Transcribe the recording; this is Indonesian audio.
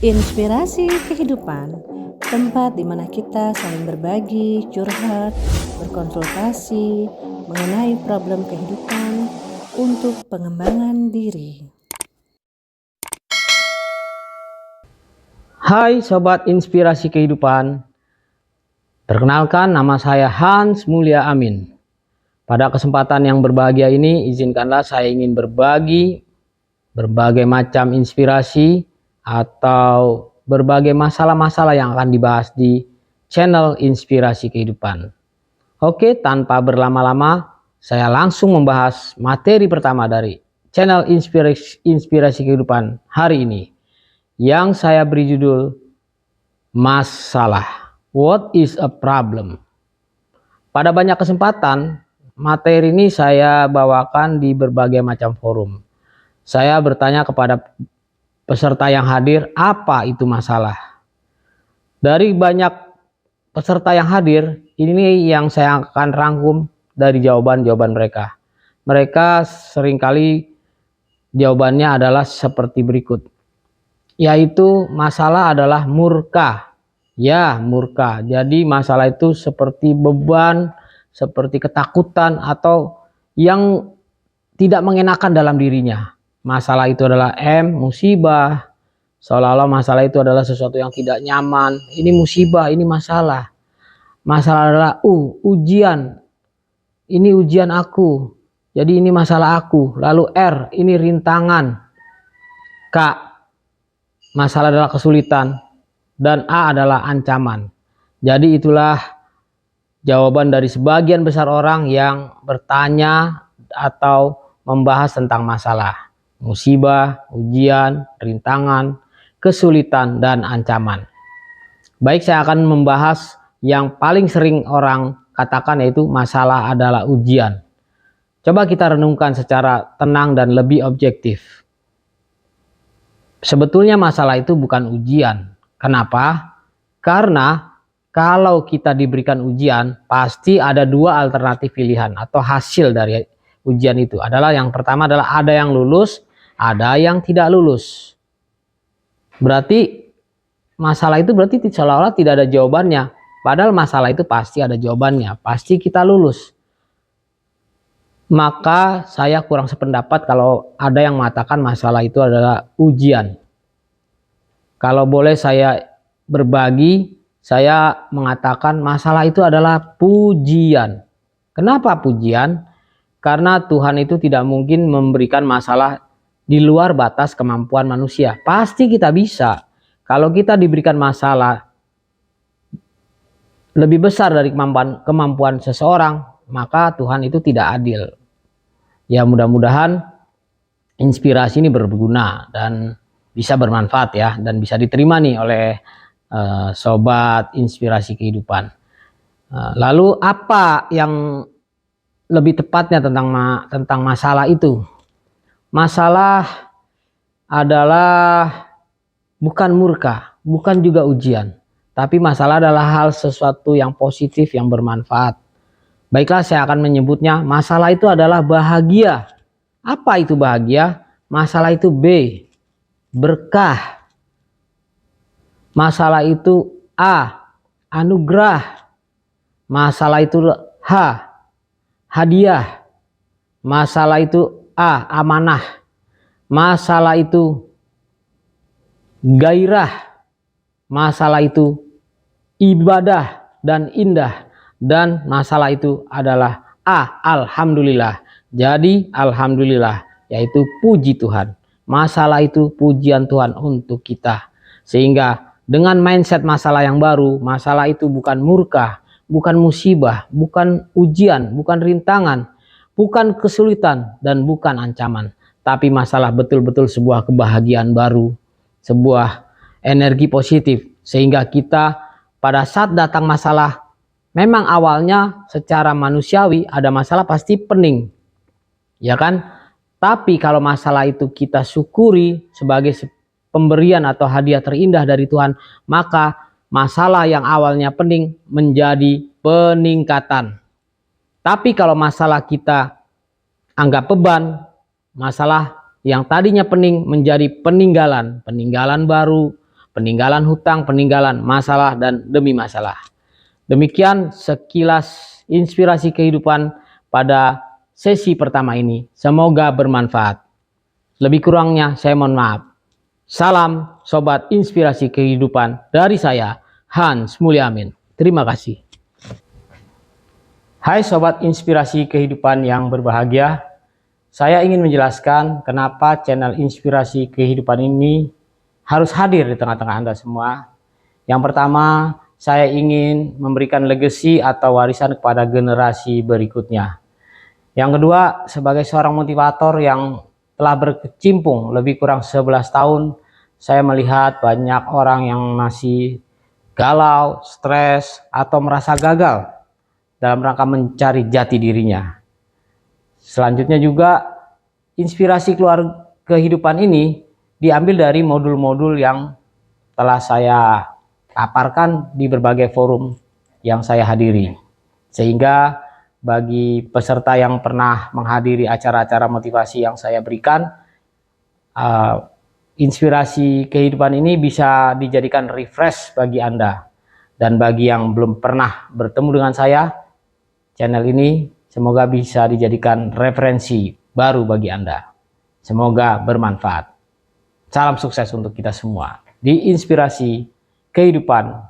Inspirasi kehidupan, tempat di mana kita saling berbagi, curhat, berkonsultasi mengenai problem kehidupan untuk pengembangan diri. Hai Sobat Inspirasi Kehidupan, perkenalkan nama saya Hans Mulia Amin. Pada kesempatan yang berbahagia ini, izinkanlah saya ingin berbagi berbagai macam inspirasi atau berbagai masalah-masalah yang akan dibahas di channel Inspirasi Kehidupan. Oke, tanpa berlama-lama, saya langsung membahas materi pertama dari channel Inspirasi Kehidupan hari ini, yang saya beri judul Masalah. What is a problem? Pada banyak kesempatan, materi ini saya bawakan di berbagai macam forum. Saya bertanya kepada peserta yang hadir, apa itu masalah? Dari banyak peserta yang hadir, ini yang saya akan rangkum dari jawaban-jawaban mereka. Mereka seringkali jawabannya adalah seperti berikut, yaitu masalah adalah murka. Ya, murka. Jadi masalah itu seperti beban, seperti ketakutan atau yang tidak mengenakan dalam dirinya. Masalah itu adalah musibah. Seolah-olah masalah itu adalah sesuatu yang tidak nyaman. Ini musibah, ini masalah. Masalah adalah ujian. Ini ujian aku. Jadi ini masalah aku. Lalu ini rintangan. K, masalah adalah kesulitan. Dan A adalah ancaman. Jadi itulah jawaban dari sebagian besar orang yang bertanya atau membahas tentang masalah, musibah, ujian, rintangan, kesulitan, dan ancaman. Baik, saya akan membahas yang paling sering orang katakan, yaitu masalah adalah ujian. Coba kita renungkan secara tenang dan lebih objektif. Sebetulnya masalah itu bukan ujian. Kenapa? Karena kalau kita diberikan ujian, pasti ada dua alternatif pilihan atau hasil dari ujian itu. Adalah yang pertama adalah ada yang lulus, ada yang tidak lulus. Berarti masalah itu berarti seolah-olah tidak ada jawabannya. Padahal masalah itu pasti ada jawabannya, pasti kita lulus. Maka saya kurang sependapat kalau ada yang mengatakan masalah itu adalah ujian. Kalau boleh saya berbagi, saya mengatakan masalah itu adalah pujian. Kenapa pujian? Karena Tuhan itu tidak mungkin memberikan masalah di luar batas kemampuan manusia. Pasti kita bisa. Kalau kita diberikan masalah lebih besar dari kemampuan seseorang, maka Tuhan itu tidak adil. Ya, mudah-mudahan inspirasi ini berguna dan bisa bermanfaat ya, dan bisa diterima nih oleh sobat inspirasi kehidupan. Lalu apa yang lebih tepatnya tentang masalah itu? Masalah adalah bukan murka, bukan juga ujian, tapi masalah adalah hal sesuatu yang positif, yang bermanfaat. Baiklah, saya akan menyebutnya masalah itu adalah bahagia. Apa itu bahagia? Masalah itu B, berkah. Masalah itu A, anugerah. Masalah itu H, hadiah. Masalah itu A, amanah. Masalah itu gairah. Masalah itu ibadah dan indah. Dan masalah itu adalah A, alhamdulillah. Jadi alhamdulillah, yaitu puji Tuhan. Masalah itu pujian Tuhan untuk kita. Sehingga dengan mindset masalah yang baru, masalah itu bukan murka, bukan musibah, bukan ujian, bukan rintangan, bukan kesulitan, dan bukan ancaman. Tapi masalah betul-betul sebuah kebahagiaan baru, sebuah energi positif. Sehingga kita pada saat datang masalah, memang awalnya secara manusiawi ada masalah pasti pening, ya kan? Tapi kalau masalah itu kita syukuri sebagai pemberian atau hadiah terindah dari Tuhan, maka masalah yang awalnya pening menjadi peningkatan. Tapi kalau masalah kita anggap beban, masalah yang tadinya pening menjadi peninggalan baru, peninggalan hutang, peninggalan masalah, dan demi masalah. Demikian sekilas inspirasi kehidupan pada sesi pertama ini. Semoga bermanfaat. Lebih kurangnya saya mohon maaf. Salam Sobat Inspirasi Kehidupan dari saya, Hans Mulyamin. Terima kasih. Hai Sobat Inspirasi Kehidupan yang berbahagia. Saya ingin menjelaskan kenapa channel Inspirasi Kehidupan ini harus hadir di tengah-tengah Anda semua. Yang pertama, saya ingin memberikan legacy atau warisan kepada generasi berikutnya. Yang kedua, sebagai seorang motivator yang telah berkecimpung lebih kurang 11 tahun, saya melihat banyak orang yang masih galau, stres, atau merasa gagal dalam rangka mencari jati dirinya. Selanjutnya juga, inspirasi keluar kehidupan ini diambil dari modul-modul yang telah saya paparkan di berbagai forum yang saya hadiri. Sehingga bagi peserta yang pernah menghadiri acara-acara motivasi yang saya berikan, inspirasi kehidupan ini bisa dijadikan refresh bagi Anda. Dan bagi yang belum pernah bertemu dengan saya, channel ini semoga bisa dijadikan referensi baru bagi Anda. Semoga bermanfaat. Salam sukses untuk kita semua di Inspirasi Kehidupan